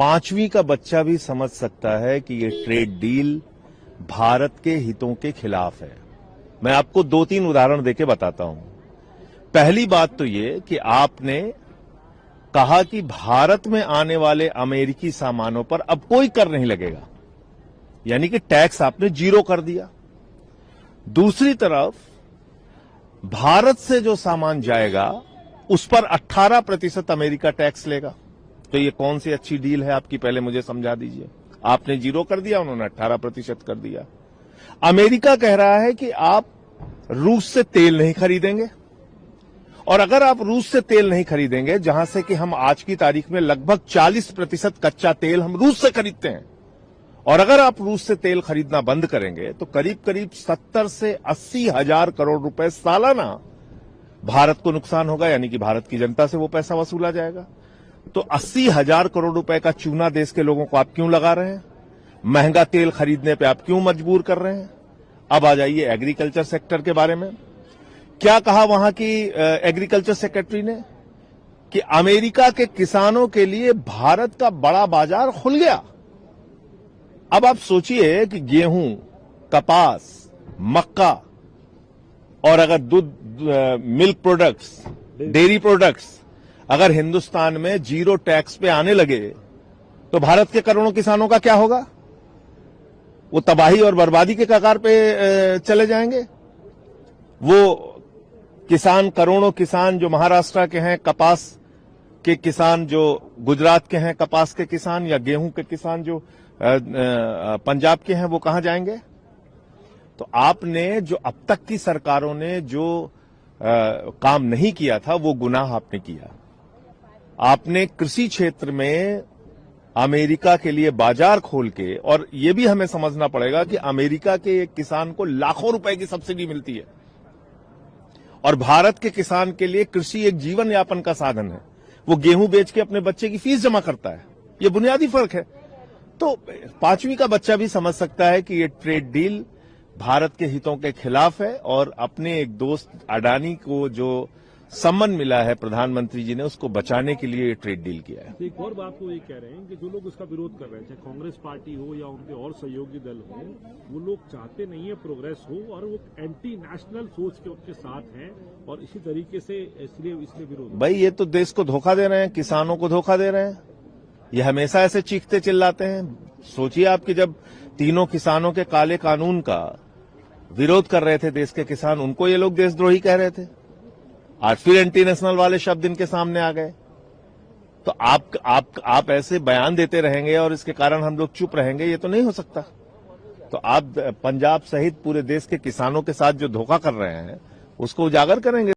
पांचवी का बच्चा भी समझ सकता है कि ये ट्रेड डील भारत के हितों के खिलाफ है। मैं आपको 2-3 उदाहरण देके बताता हूं। पहली बात तो ये कि आपने कहा कि भारत में आने वाले अमेरिकी सामानों पर अब कोई कर नहीं लगेगा, यानी कि टैक्स आपने जीरो कर दिया। दूसरी तरफ भारत से जो सामान जाएगा उस पर 18% अमेरिका टैक्स लेगा। तो ये कौन सी अच्छी डील है आपकी, पहले मुझे समझा दीजिए। आपने जीरो कर दिया, उन्होंने 18% कर दिया। अमेरिका कह रहा है कि आप रूस से तेल नहीं खरीदेंगे, और अगर आप रूस से तेल नहीं खरीदेंगे, जहां से कि हम आज की तारीख में लगभग 40% कच्चा तेल हम रूस से खरीदते हैं, और अगर आप रूस से तेल खरीदना बंद करेंगे तो करीब करीब 70 से 80 हजार करोड़ रुपए सालाना भारत को नुकसान होगा, यानी कि भारत की जनता से वो पैसा वसूला जाएगा। तो 80 हजार करोड़ रुपए का चूना देश के लोगों को आप क्यों लगा रहे हैं? महंगा तेल खरीदने पे आप क्यों मजबूर कर रहे हैं? अब आ जाइए एग्रीकल्चर सेक्टर के बारे में। क्या कहा वहां की एग्रीकल्चर सेक्रेटरी ने कि अमेरिका के किसानों के लिए भारत का बड़ा बाजार खुल गया। अब आप सोचिए कि गेहूं, कपास, मक्का और अगर दूध, मिल्क प्रोडक्ट्स, डेयरी प्रोडक्ट्स अगर हिंदुस्तान में जीरो टैक्स पे आने लगे तो भारत के करोड़ों किसानों का क्या होगा? वो तबाही और बर्बादी के कगार पे चले जाएंगे। वो किसान, करोड़ों किसान जो महाराष्ट्र के हैं कपास के किसान, जो गुजरात के हैं कपास के किसान, या गेहूं के किसान जो पंजाब के हैं, वो कहां जाएंगे? तो आपने जो अब तक की सरकारों ने जो काम नहीं किया था वो गुनाह आपने किया। आपने कृषि क्षेत्र में अमेरिका के लिए बाजार खोल के, और ये भी हमें समझना पड़ेगा कि अमेरिका के एक किसान को लाखों रुपए की सब्सिडी मिलती है, और भारत के किसान के लिए कृषि एक जीवन यापन का साधन है। वो गेहूं बेच के अपने बच्चे की फीस जमा करता है। ये बुनियादी फर्क है। तो पांचवी का बच्चा भी समझ सकता है कि ये ट्रेड डील भारत के हितों के खिलाफ है, और अपने एक दोस्त अडानी को जो सम्मान मिला है प्रधानमंत्री जी ने, उसको बचाने के लिए ये ट्रेड डील किया है। एक और बात वो ये कह रहे हैं कि जो लोग उसका विरोध कर रहे थे, कांग्रेस पार्टी हो या उनके और सहयोगी दल हो, वो लोग चाहते नहीं है प्रोग्रेस हो, और वो एंटी नेशनल सोच के उनके साथ हैं, और इसी तरीके से इसलिए विरोध। भाई ये तो देश को धोखा दे रहे हैं, किसानों को धोखा दे रहे हैं। ये हमेशा ऐसे चीखते चिल्लाते हैं। सोचिए आपकी जब तीनों किसानों के काले कानून का विरोध कर रहे थे देश के किसान, उनको ये लोग देशद्रोही कह रहे थे। आज फिर एंटी नेशनल वाले शब्द इनके सामने आ गए। तो आप ऐसे बयान देते रहेंगे और इसके कारण हम लोग चुप रहेंगे, ये तो नहीं हो सकता। तो आप पंजाब सहित पूरे देश के किसानों के साथ जो धोखा कर रहे हैं उसको उजागर करेंगे।